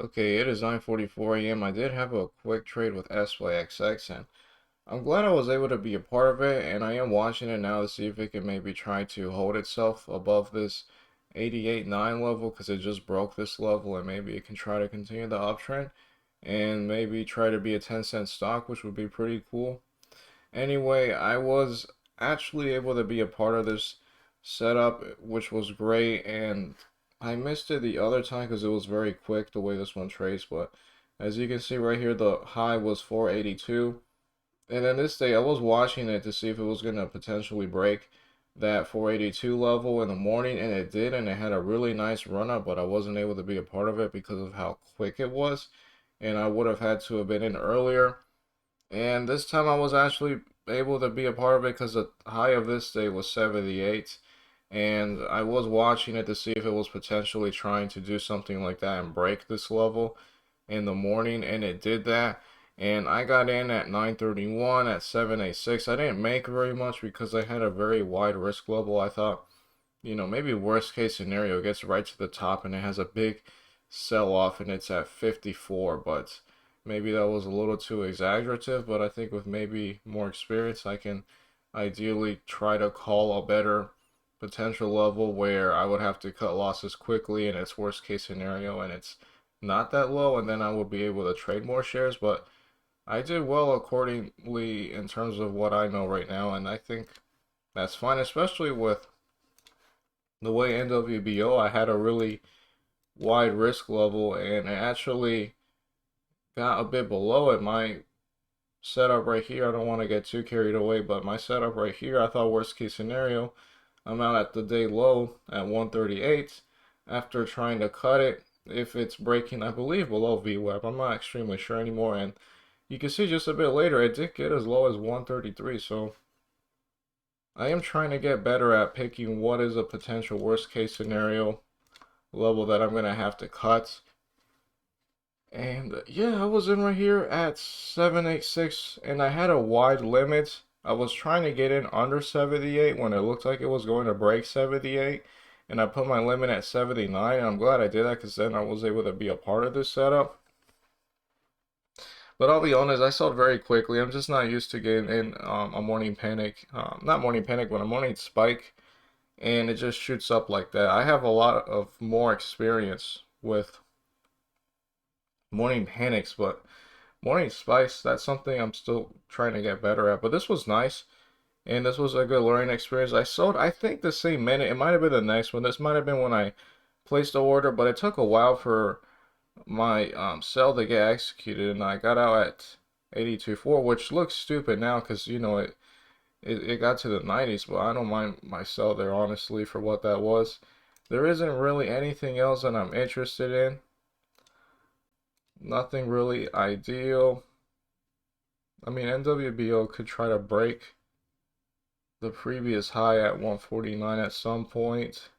Okay, it is 9:44 a.m. I did have a quick trade with SYSX, and I'm glad I was able to be a part of it, and I am watching it now to see if it can maybe try to hold itself above this 88.9 level because it just broke this level, and maybe it can try to continue the uptrend and maybe try to be a 10-cent stock, which would be pretty cool. Anyway, I was actually able to be a part of this setup, which was great, and I missed it the other time because it was very quick the way this one traced. But as you can see right here, the high was 482, and then this day I was watching it to see if it was going to potentially break that 482 level in the morning, and it did, and it had a really nice run up, but I wasn't able to be a part of it because of how quick it was, and I would have had to have been in earlier. And this time I was actually able to be a part of it because the high of this day was 78. And I was watching it to see if it was potentially trying to do something like that and break this level in the morning. And it did that. And I got in at 931 at 786. I didn't make very much because I had a very wide risk level. I thought, maybe worst case scenario, it gets right to the top and it has a big sell off and it's at 54, but maybe that was a little too exaggerative. But I think with maybe more experience, I can ideally try to call a better potential level where I would have to cut losses quickly and it's worst case scenario and it's not that low, and then I would be able to trade more shares. But I did well accordingly in terms of what I know right now, and I think that's fine, especially with the way NWBO, I had a really wide risk level and it actually got a bit below it. My setup right here, I don't want to get too carried away, but my setup right here, I thought worst case scenario, I'm out at the day low at 138 after trying to cut it. If it's breaking, I believe, below VWAP, I'm not extremely sure anymore. And you can see just a bit later, it did get as low as 133. So I am trying to get better at picking what is a potential worst case scenario level that I'm going to have to cut. And yeah, I was in right here at 786 and I had a wide limit. I was trying to get in under 78 when it looked like it was going to break 78. And I put my limit at 79. And I'm glad I did that because then I was able to be a part of this setup. But I'll be honest, I sold very quickly. I'm just not used to getting in a morning panic. Not morning panic, but a morning spike. And it just shoots up like that. I have a lot of more experience with morning panics, but morning spice, that's something I'm still trying to get better at. But this was nice, and this was a good learning experience. I sold, I think, the same minute. It might have been the next one. This might have been when I placed the order, but it took a while for my sell to get executed, and I got out at 82.4, which looks stupid now because it got to the 90s, but I don't mind my sell there honestly for what that was. There isn't really anything else that I'm interested in. Nothing really ideal. I mean, NWBO could try to break the previous high at 149 at some point.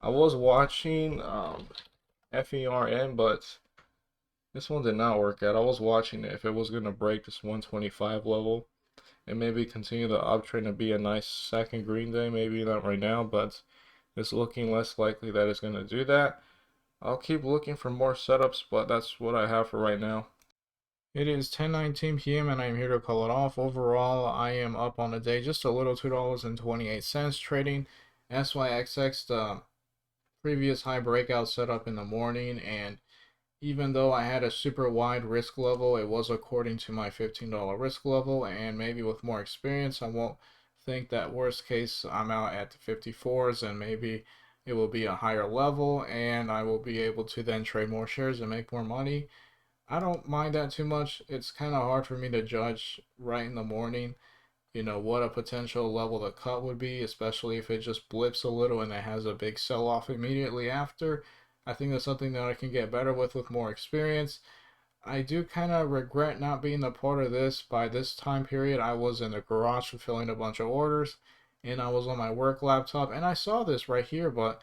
I was watching FERN, but this one did not work out. I was watching it if it was going to break this 125 level and maybe continue the uptrend and be a nice second green day. Maybe not right now, but it's looking less likely that it's going to do that. I'll keep looking for more setups, but that's what I have for right now. It is 10:19 p.m. and I am here to call it off. Overall, I am up on the day just a little, $2.28, trading SYXX, the previous high breakout setup in the morning. And even though I had a super wide risk level, it was according to my $15 risk level. And maybe with more experience, I won't think that worst case I'm out at the 54s, and maybe it will be a higher level and I will be able to then trade more shares and make more money. I don't mind that too much. It's kind of hard for me to judge right in the morning, what a potential level to cut would be, especially if it just blips a little and it has a big sell off immediately after. I think that's something that I can get better with more experience. I do kind of regret not being a part of this. By this time period, I was in the garage fulfilling a bunch of orders and I was on my work laptop and I saw this right here, but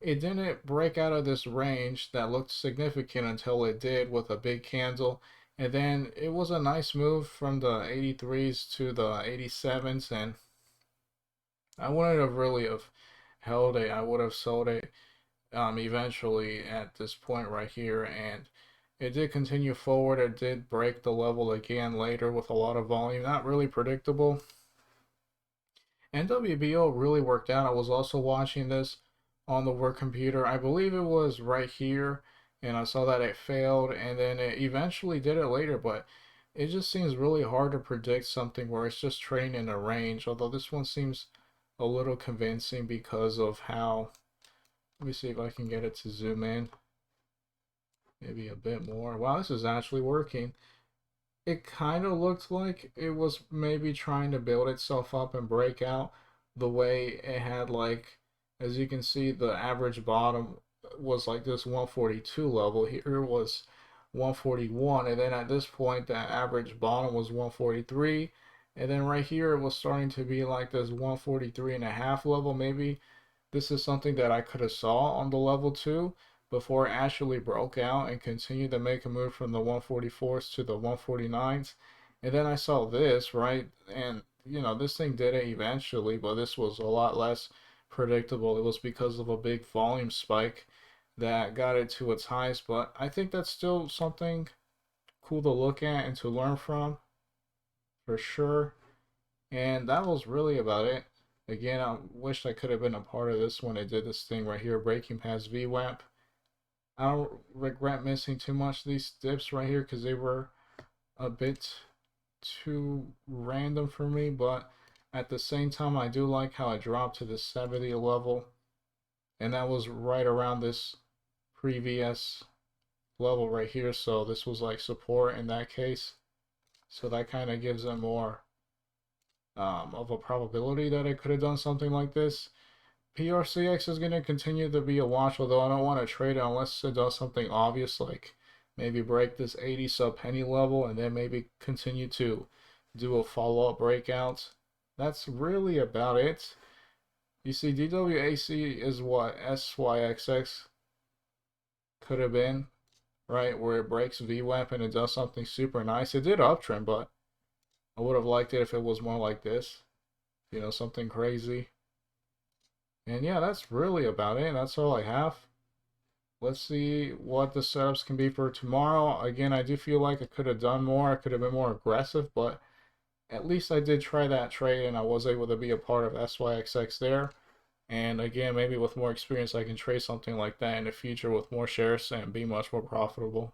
it didn't break out of this range that looked significant until it did with a big candle. And then it was a nice move from the 83s to the 87s. And I wouldn't have really have held it. I would have sold it eventually at this point right here, and it did continue forward. It did break the level again later with a lot of volume. Not really predictable. NWBO really worked out. I was also watching this on the work computer. I believe it was right here, and I saw that it failed, and then it eventually did it later, but it just seems really hard to predict something where it's just trading in a range, although this one seems a little convincing because of how, let me see if I can get it to zoom in maybe a bit more. Wow, this is actually working. It kind of looked like it was maybe trying to build itself up and break out the way it had, like, as you can see, the average bottom was like this 142 level. Here was 141, and then at this point the average bottom was 143, and then right here it was starting to be like this 143 and a half level. Maybe this is something that I could have saw on the level 2 before it actually broke out and continued to make a move from the 144s to the 149s. And then I saw this, right? And, this thing did it eventually, but this was a lot less predictable. It was because of a big volume spike that got it to its highs. But I think that's still something cool to look at and to learn from for sure. And that was really about it. Again, I wish I could have been a part of this when I did this thing right here, breaking past VWAP. I don't regret missing too much these dips right here because they were a bit too random for me, but at the same time I do like how I dropped to the 70 level, and that was right around this previous level right here, so this was like support in that case, so that kind of gives it more of a probability that I could have done something like this. PRCX is going to continue to be a watch, although I don't want to trade it unless it does something obvious, like maybe break this 80 sub penny level and then maybe continue to do a follow-up breakout. That's really about it. You see, DWAC is what SYXX could have been, right? Where it breaks VWAP and it does something super nice. It did uptrend, but I would have liked it if it was more like this. Something crazy. And yeah, that's really about it. That's all I have. Let's see what the setups can be for tomorrow. Again, I do feel like I could have done more. I could have been more aggressive, but at least I did try that trade and I was able to be a part of SYXX there. And again, maybe with more experience, I can trade something like that in the future with more shares and be much more profitable.